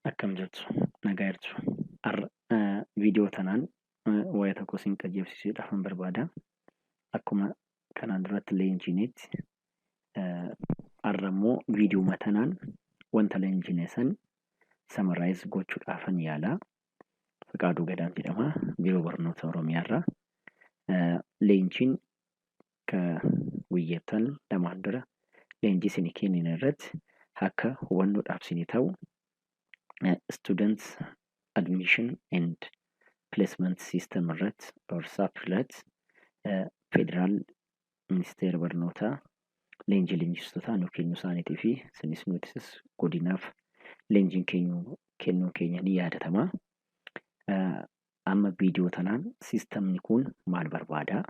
Akkam jirtu, nagaa jirtu. Viidiyoo tanaan waa'ee tokko isin qajeelchisuudhaafan barbaada. Akkuma kanaan duratti leenjiinetti har'ammoo viidiyoo tanaan wanta leenjine san samaraayiz gochuudhaafan yaala. Fiqaaduu Gadaan jedhama. Biiroo Barnoota Oromiyaarraa. Leenjiin guyyoottan lamaan dura leenjii isinii kennine irratti akka hubannoodhaaf isinii ta'u students admission and placement system irratti or SAP irratti federaal ministeera barnootaa leenjii leenjistoota nu kennu isaaniitii fi isinis nutis godinaaf leenjiin kennuu keenya ni yaadatama. Amma viidiyoo tanaan sistamni kun maal barbaada?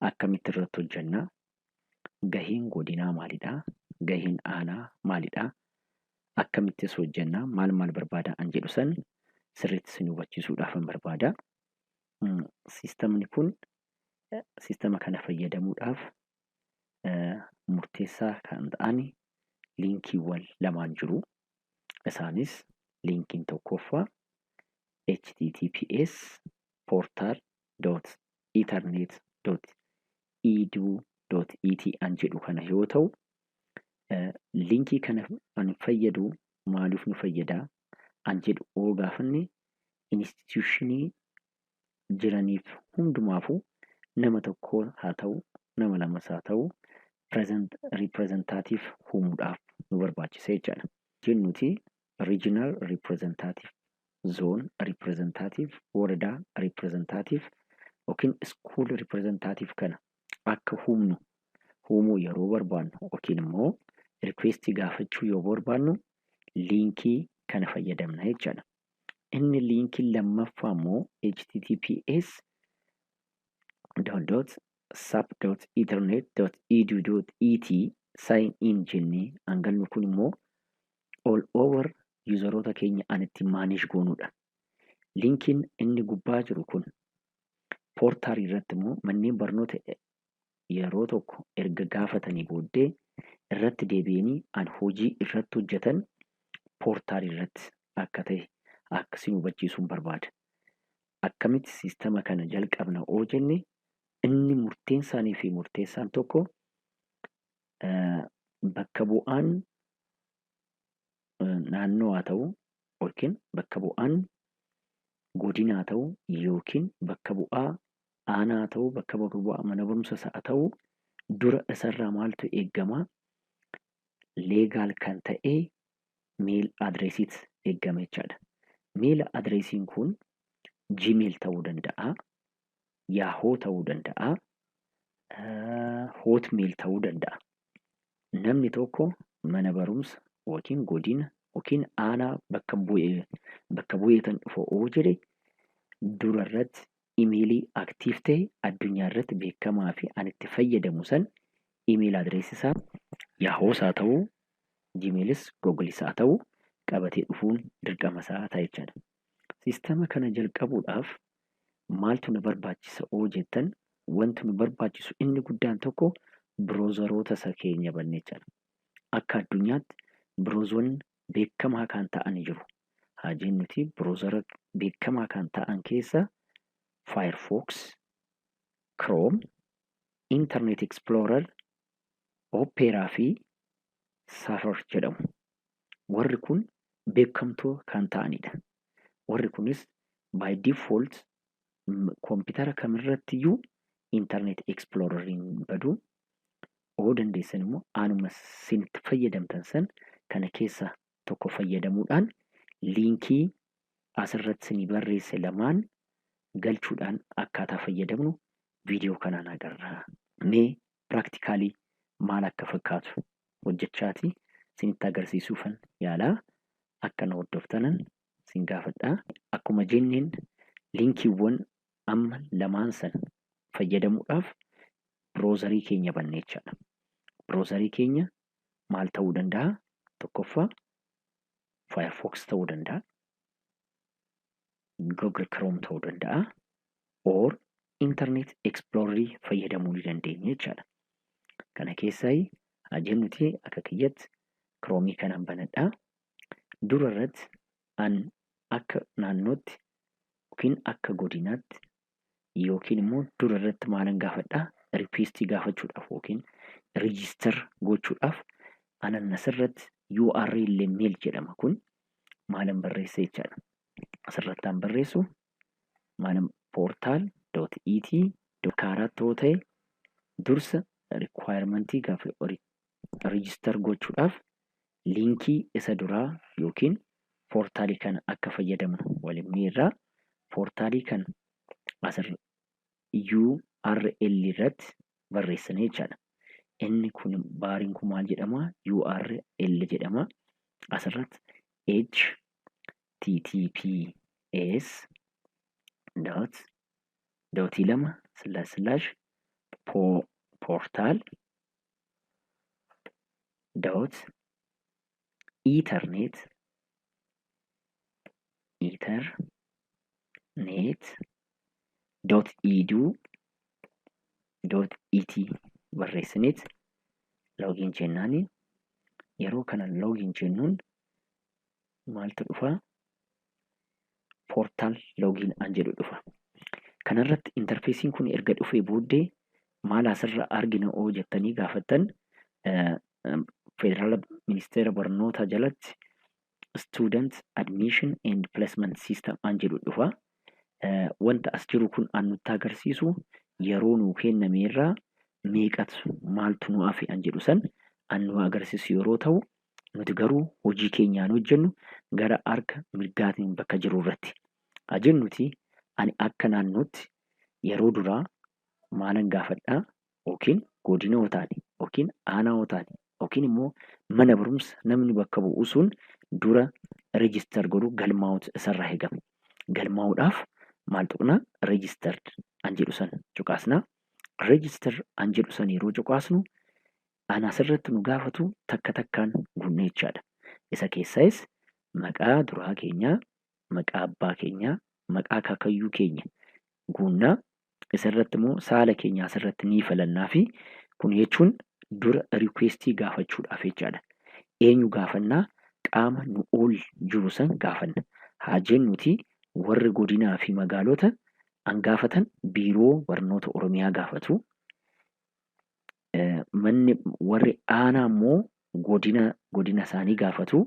Akkamitti irratti hojjenna? Gaheen godinaa maalidha? Gaheen aanaa maalidha? Akkamittis hojjenna? Maal barbaada an jedhu san sirriitti isin hubachiisuudhaafan barbaada. Sistamni kun sistama kana fayyadamuudhaaf murteessaa kan ta'an liinkiiwwan lamaan jiru. Isaanis liinkiin tokkoffaa https://portal.ethernet.edu.et an jedhu kana yoo ta'u, liinkii kana an fayyadu maaliif nu fayyada an jedhu oo gaafanne instituushinii jiraniif hundumaafuu nama tokko haa ta'u, nama lamas haa ta'u, representative uumuudhaaf nu barbaachisa jechaadha. Jennuti regional representative, zone representative, woradaa representative yookiin school representative kana akka uumuu yeroo barbaannu yookiin immoo request gaafachuu yoo barbaannu liinkii kana fayyadamna jechaadha. Inni liinkiin lammaffaa immoo https://sap.ethernet.edu.et sign in jennee hangallu kun immoo all over yuuzaroota keenya an itti maanish goonuudha. Liinkiin inni gubbaa jiru kun poortaalii irratti immoo manneen barnoota yeroo tokko erga gaafatanii booddee irratti deebi'anii an hojii irratti hojjetan poortaalii irratti akka ta'e akka isin hubachiisuun barbaada. Akkamitti sistama kana jalqabna oo jenne inni murteessaanii fi murteessaan tokko bakka bu'aan naannoo haa ta'u yookiin bakka bu'aan godina haa ta'u yookiin bakka bu'aa aanaa haa ta'u bakka bu'aa mana barumsaas haa ta'u dura isarraa maaltu eeggama? Leegaal kan ta'e meel adreesiitu eeggama jechaadha. Meel adreesiin kun Gmail ta'uu danda'a, Yahoo ta'uu danda'a, Hotmail ta'uu danda'a. Namni tokko mana barumsa yookiin godina yookiin aanaa bakka bu'ee tan dhufa oo jedhe dura irratti imeelii aktiif ta'e addunyaa irratti beekamaa fi an itti fayyadamu san imeel adreesii isaa Yahoos haa ta'u, Gmailis, Googlis haa ta'u qabatee dhufuun dirqama isaa ta'a jechaadha. Sistama kana jalqabuudhaaf maaltu nu barbaachisa oo jettan wanti nu barbaachisu inni guddaan tokko biroozaroota isa keenya banne jechaadha. Akka addunyaatti biroozoonni beekamaa kan ta'an jiru. Haa jennuti biroozara beekamaa kan ta'an keessa Firefox, Chrome, Internet Explorer, Opera fi Safari jedhamu. Warri kun beekamtoo kan ta'anidha. Warri kunis by default koompitara kamirrattiyyuu Internet Exploreriin baduu oo dandeessan immoo anuma isinitti fayyadamtan san kana keessa tokko fayyadamuudhaan liinkii asirratti isinii barreesse lamaan galchuudhaan akkaataa fayyadamnu viidiyoo kanaan agarra. Mee piraaktikaalii maal akka fakkaatu hojjechaati isinitti agarsiisuufan yaalaa akka na hordoftanan isin gaafadha. Akkuma jenneen liinkiiwwan amma lamaan san fayyadamuudhaaf biroozarii keenya banne jechaadha. Biroozarii keenya maal ta'uu danda'a? Tokkoffaa Firefox ta'uu danda'a, Google Chrome ta'uu danda'a, or Internet Explorer fayyadamuu ni dandeenya jechaadha. Kana keessaa haa jennuti akka kiyyatti Chrome kanaan banadhaa. Dura irratti an akka naannootti yookiin akka godinaatti yookiin immoo dura irratti maalan gaafadhaa riikweestii gaafachuudhaaf yookiin riijistar gochuudhaaf anan asirratti URL mail jedhama kun maalan barreessa jechaadha. Asirratti an barreessu maalan portal.et kaaraatti yoo ta'e dursa requirement gaafa riijistar gochuudhaaf liinkii isa duraa yookiin poortaalii kana akka fayyadamnu walimni irraa poortaalii kan asirra URL irratti barreessanii jechaadha. Inni kun baariin kun maal jedhama? URL jedhama. Asirratti https dootii lama portal ethernet edu.et barreessiniit loogiin jennaani. Yeroo kana loogiin jennuun maaltu dhufa? Portal loogiin an jedhu dhufa. Kanarratti interfeesiin kun erga dhufee booddee maal asirra argina oo jettanii gaafattan Federaal Ministeera Barnoota jalatti Student Admission and Placement System an jedhu dhufa. Wanta as jiru kun an nutti agarsiisu yeroo nuu kenname irraa meeqatu maaltu nu hafe an jedhu san an nu agarsiisu yeroo ta'u nuti garuu hojii keenyaan hojjennu gara harka mirgaatiin bakka jiru irratti haa jennuti. Ani akka naannootti yeroo duraa maalan gaafadhaa yookiin godina yoo taane yookiin aanaa yoo taane yookiin immoo mana barumsa namni bakka bu'u sun dura reejistar godhu galmaa'utu isarraa eegama. Galmaa'uudhaaf maal tuqna? Reejistar an jedhu san cuqaasna. Reejistar an jedhu san yeroo cuqaasnu an asirratti nu gaafatu takka takkaan guunna jechaadha. Isa keessaayis maqaa duraa keenyaa, maqaa abbaa keenyaa, maqaa akaakayyuu keenya guunnaa. Isarratti immoo saala keenya asirratti ni filannaa fi kun jechuun dura riikweestii gaafachuudhaaf jechaadha. Eenyu gaafannaa? Qaama nu ol jiru san gaafanna. Haa jennuti warri godinaa fi magaalota an gaafatan biiroo barnoota Oromiyaa gaafatu. Manni warri aanaa immoo godina isaanii gaafatu.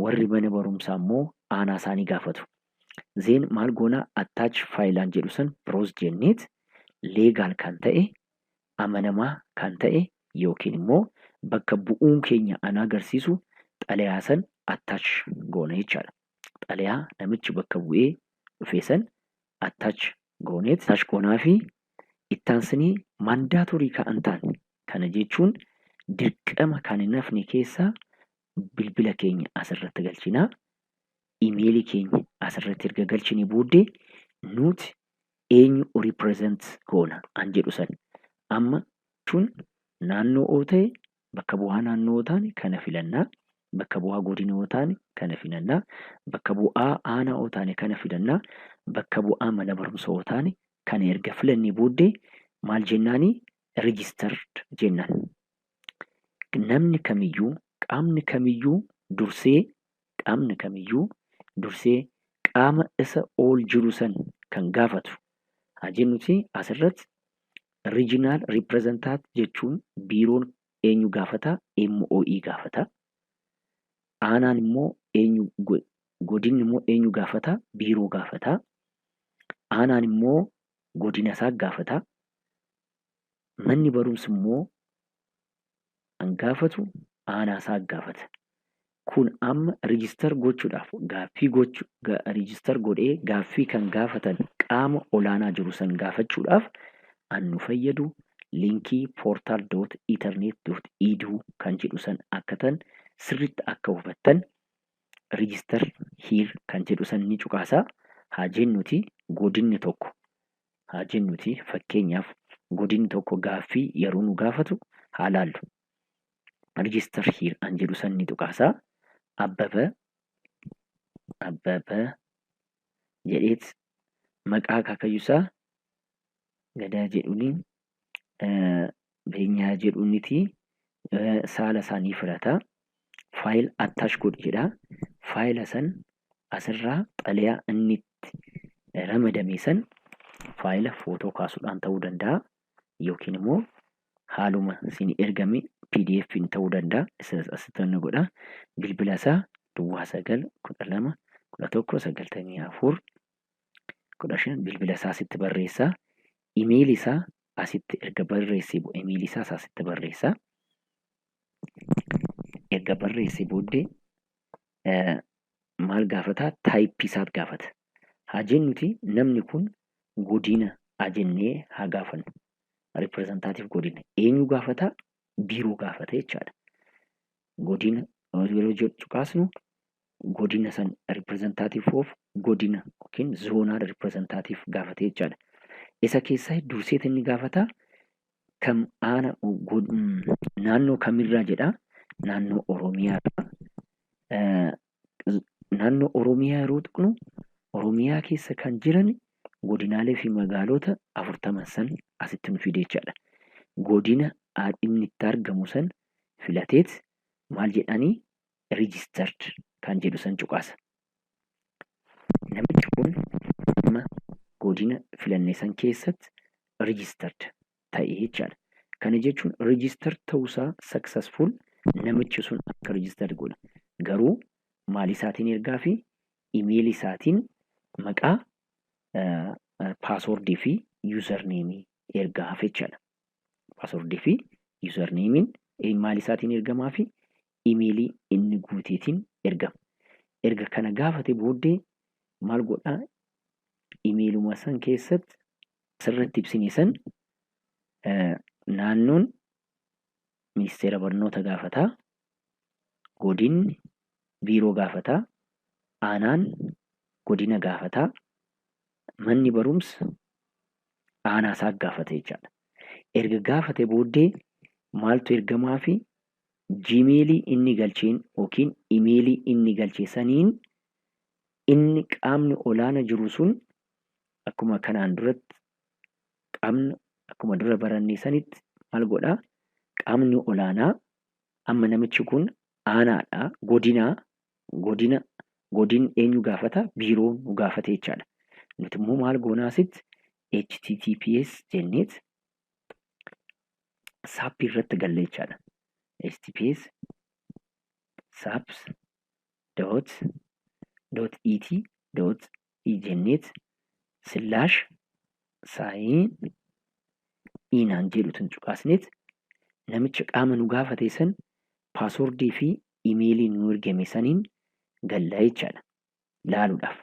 Warri mana barumsaa immoo aanaa isaanii gaafatu. Zeen maal goona? Attach faayilaan jedhu san biroos jenneet leegaal kan ta'e amanamaa kan ta'e yookiin immoo bakka bu'uun keenya an agarsiisu xalayaa san attach goona jechaadha. Xalayaa namichi bakka bu'ee dhufe san attach gooneet attach goonaa fi ittaansanii maandaatorii kan ta'an kana jechuun dirqama kan hin hafne keessaa bilbila keenya asirratti galchinaa. Imeelii keenya asirratti erga galchine booddee nuti eenyu represent goona an jedhu san amma jechuun naannoo oo ta'e bakka bu'aa naannoo oo taane kana filannaa. Bakka bu'aa godina oo taane kana filannaa. Bakka bu'aa aanaa oo taane kana filannaa. Bakka bu'aa mana barumsa oo taane kana erga filannee booddee maal jennaanii? Registered jennaan. Namni kamiyyuu qaamni kamiyyuu dursee qaama isa ol jiru san kan gaafatu. Haa jennuti asirratti regional representant jechuun biiroon eenyu gaafata? MOE gaafata. Aanaan immoo godinni immoo eenyu gaafata? Biiroo gaafata. Aanaan immoo godina isaa gaafata. Manni barumsa immoo an gaafatu aanaa isaa gaafata. Kun amma reejistar gochuudhaaf reejistar godhee gaaffii kan gaafatan qaama olaanaa jiru san gaafachuudhaaf an nu fayyadu liinkii portal.ethernet.edu kan jedhu san akka tan sirritti akka hubattan reejistar hiir kan jedhu san ni cuqaasaa. Haa jennuti godinni tokko haa jennuti fakkeenyaaf godinni tokko gaaffii yeroo nu gaafatu haa laallu. Reejistar hiir an jedhu san ni tuqaasaa. Abbaba jedheet maqaa akaakayyuusaa Gadaa jedhuuniin Beenyaa jedhuuniti saala isaanii filata. Faayil attach godhi jedha. Faayila san asirraa xalayaa inni itti ramadame san faayila footoo kaasuudhaan ta'uu danda'a yookiin immoo haaluma isin ergame PDF'n ta'uu danda'a. Asitti inni godha. Bilbila isaa Duwwaa 9 12 11 94 15 bilbila isaa asitti barreessaa. Imeeli isaa asitti erga barreessee imeeli isaa asitti barreessaa. Erga barreessee booddee maal gaafataa? Taayippii isaat gaafata. Haa jennuti namni kun godina haa jennee haa gaafannu. Ripireezentaatiif godina eenyu gaafata? Biiroo gaafata jechaadha. Godina yeroo jedhu kaasnu godina san ripireezentaatiif of godina yookiin zoonaa ripireezentaatiif gaafate jechaadha. Isa keessaa durseeta inni gaafata kam naannoo kamirraa jedha? Naannoo Oromiyaarraa. Naannoo Oromiyaa yeroo tuqnu Oromiyaa keessa kan jiran godinaalee fi magaalota 40 san asitti nu fide jechaadha. Godina inni itti argamu san filateet maal jedhanii registered kan jedhu san cuqaasa. Namichi kun nama godina filannee san keessatti registered ta'e jechaadha. Kana jechuun registered ta'uusaa successful namichi sun akka registered godha. Garuu maal isaatiin ergaa fi imeeli isaatiin maqaa paaswordii fi yuuzarneemii ergaa hafe jechaadha. Paaswordii fi yuuzarneemiin maal isaatiin ergamaa fi imeelii inni guuteetiin ergama. Erga kana gaafate booddee maal godhaa? Imeeluma san keessatti asirratti ibsine san naannoon ministeera barnoota gaafataa, godinni biiroo gaafataa, aanaan godina gaafataa, manni barumsa aanaa isaa gaafate jechaadha. Erga gaafate booddee maaltu ergamaa fi jiimeelii inni galcheen yookiin imeelii inni galche saniin inni qaamni olaana jiru sun akkuma kanaan duratti qaamni akkuma dura barannee sanitti maal godhaa? Qaamni olaanaa amma namichi kun aanaadha. Godin eenyu gaafata? Biiroon nu gaafate jechaadha. Nuti immoo maal goonaa asitti HTTPS jenneet saappii irratti galle jechaadha. HTTPS saps.et.e jenneet /sign-in jedhutin cuqaasneet namicha qaama nu gaafate san paaswordii fi imeelii nu ergame saniin gallaa jechaadha. Laaluudhaaf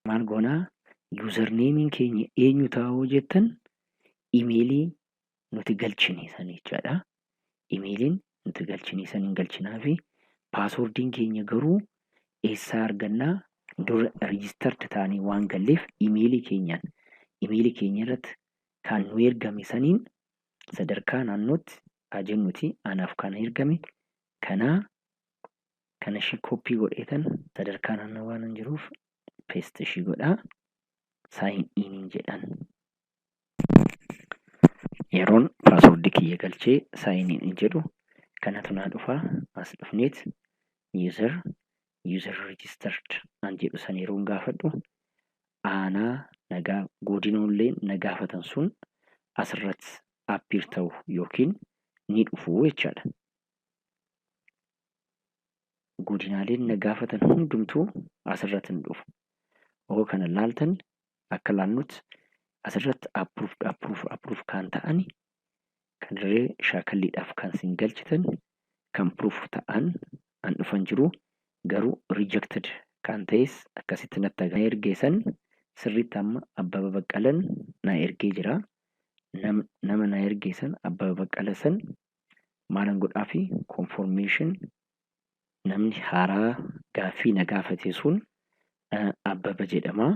maal goonaa? Yuuzarneemiin keenya eenyu ta'uu jettan imeelii nuti galchine san jechaadha. Imeeliin nuti galchine saniin galchinaa fi paaswordiin keenya garuu eessaa argannaa? Dura registered ta'anii waan galleef imeelii keenya irratti kan nu ergame saniin sadarkaa naannootti haa jennuti anaaf kana ergame kana ishii koppii godheetan sadarkaa naannoo waan hin jiruuf paste ishii godhaa sign in jedhan. Yeroon paaswordii kiyya galchee sign in jedhu kanatu naa dhufaa. As dhufneet user registered an jedhu san yeroon gaafadhu aanaa nagaa godinoollee na gaafatan sun asirratti appear ta'u yookiin ni dhufu jechaadha. Godinaaleen na gaafatan hundumtuu asirratti ni dhufu. Yoo kana laaltan akka laalnutti asirratti approve kan ta'ani kan irree shaakalliidhaaf kan isin galchitan kan proof ta'an an dhufan jiru. Garuu rejected kan ta'es akkasitti natti agarsiisa. Ergeessan sirriitti amma Abbaba Baqqalan na ergee jira. Nama na ergeessan Abbaba Baqqala san maalan godhaa fi confirmation namni haaraa gaaffii na gaafate sun Abbaba jedhama.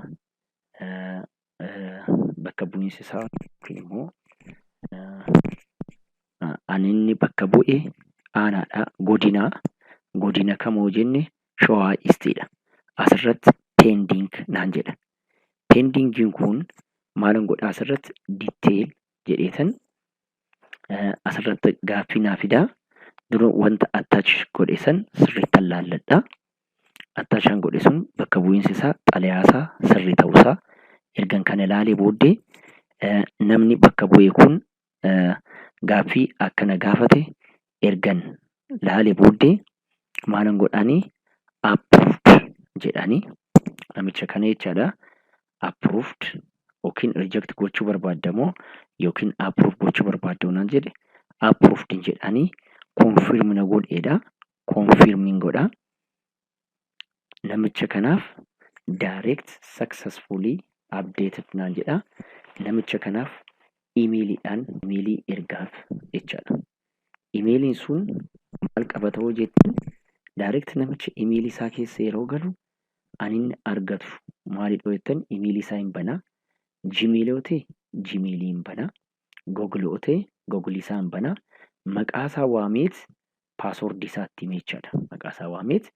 Bakka bu'iinsi isaa yookiin immoo ani inni bakka bu'e aanaadha. Godina kamoo jenne Shawaa Isteedha. Asirratti pending naan jedha. Pendingiin kun maalan godhaa? Asirratti detail jedheetan asirratti gaaffii naa fidaa. Dura wanta attach godhe san sirriitti laalladha. attaashaan godhe sun bakka bu'iinsi isaa xalayaasaa sirrii ta'uusaa ergan kana ilaalee booddee namni bakka bu'e kun gaaffii akkana gaafate ergan ilaalee booddee maalan godhaanii approved jedhanii namicha kana jechaadha. Approved yookiin reject gochuu barbaaddamoo yookiin approve gochuu barbaaddu naan jedhe approved jedhanii confirm na godheedha. Confirming godha. Namicha kanaaf direct successfully updated naan jedha. Namicha kanaaf imeelii ergaaf jechaadha. Imeeliin sun maal qabata hoo jettan direct namicha imeelii isaa keessa yeroo galu ani inni argatu maalidha jettan imeelii isaa hin banaa. Gmail yoo ta'e Gmail hin banaa. Google yoo ta'e Google isaa hin banaa. Maqaa isaa waameet paaswordii isaa itti hima jechaadha. Maqaa isaa waameet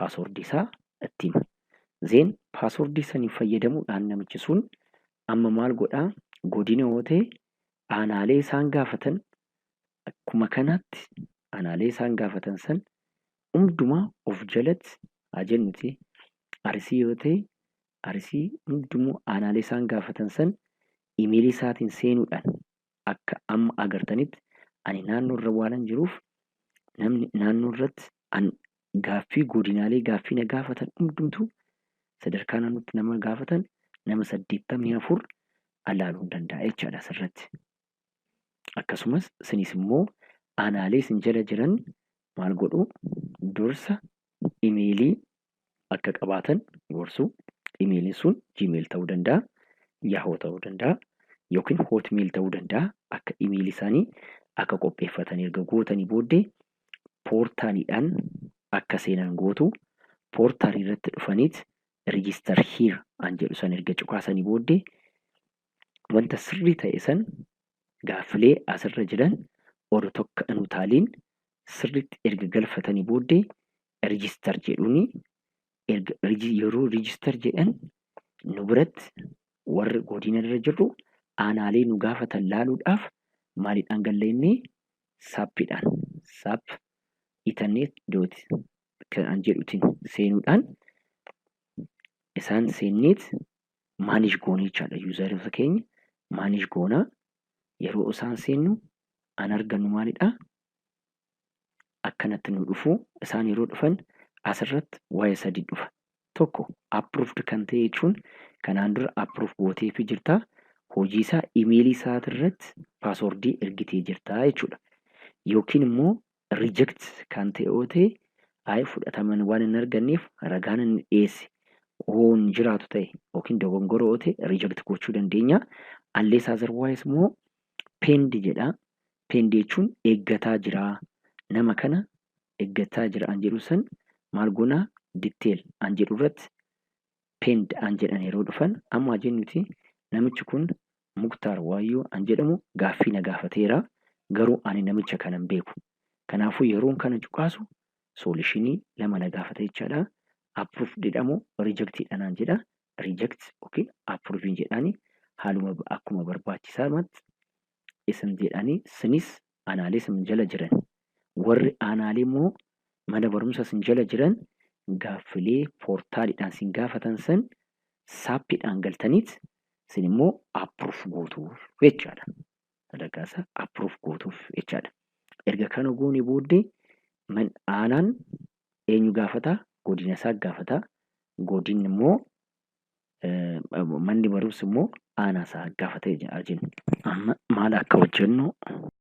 paaswordii isaa itti hima. Zeen paaswordii sanii fayyadamuudhaan namichi sun amma maal godhaa godina yoo ta'e aanaalee isaan gaafatan akkuma kanaatti aanaalee isaan gaafatan san hundumaa of jalatti haa jennuti. Arsii yoo ta'e arsii hundumuu aanaalee isaan gaafatan san imeelii isaatiin seenuudhaan akka amma agartanitti ani naannoo irra waanan jiruuf namni naannoo irratti gaaffii godinaalee gaaffii na gaafatan hundumtuu sadarkaa naannootti nama gaafatan nama 84 ilaaluu danda'a jechaadha asirratti. Akkasumas isinis immoo aanaalee isin jala jiran maal godhuu dursa imeelii akka qabaatan gorsuu. Imeeliin sun Gmail ta'uu danda'a, Yahoo ta'uu danda'a yookiin Hotmail ta'uu danda'a. Akka imeelii isaanii akka qopheeffatan erga gootanii booddee poortaaliidhaan akka seenan gootu. Poortaalii irratti dhufaniit register here an jedhu san erga cuqaasanii booddee wanta sirrii ta'e san gaaffilee asirra jiran odoo tokko hin utaaliin sirriitti erga galfatanii booddee register jedhuuni. Yeroo register jedhan nu biratti warri godina irra jirru aanaalee nu gaafatan laaluudhaaf maaliidhaan galleennee saappiidhaan saap internet dooti kan jedhutiin seenuudhaan isaan seenneet maanish goonee jechaadha. Yuuzaroota keenya maanish goonaa yeroo isaan seennu an argannu maalidhaa akkanatti nu dhufu. Isaan yeroo dhufan asirratti waa'ee sadii dhufa. Tokko approved kan ta'e jechuun kanaan dura approve gooteefi jirtaa hojii isaa imeelii isaatirratti paaswordii ergitee jirtaa jechuudha. Yookiin immoo reject kan ta'e yoo ta'e ayi fudhataman waan hin arganneef ragaan hin dhiyeesse hoon jiraatu ta'e yookiin dogongora yoo ta'e reject gochuu dandeenya. Unless otherwise immoo pend jedha. Pend jechuun eeggataa jiraa nama kana eeggataa jira an jedhu san maal goonaa detail an jedhu irratti pend an jedhan yeroo dhufan amma jennuti namichi kun Muktaar Waayyoo an jedhamu gaaffii na gaafateera garuu ani namicha kana hin beeku. Kanaafuu yeroon kana cuqaasu soolishinii lama na gaafate jechaadha. Approve jedhamu reject dhanaan jedha. Reject yookiin approve jedhani haaluma akkuma barbaachisaatti isin jedhanii sinis aanaalee isin jala jiran warri aanaalee immoo mana barumsa isin jala jiran gaaffilee poortaaliidhaan isin gaafatan san saappiidhaan galtaniit isin immoo approve gootuuf jechaadha. Dalagaasaa approve gootuuf jechaadha. Erga kana goone booddee aanaan eenyu gaafataa? Godina isaa gaafataa. Godinni immoo manni barumsa immoo aanaa isaa gaafata jenna. Amma maal akka hojjennu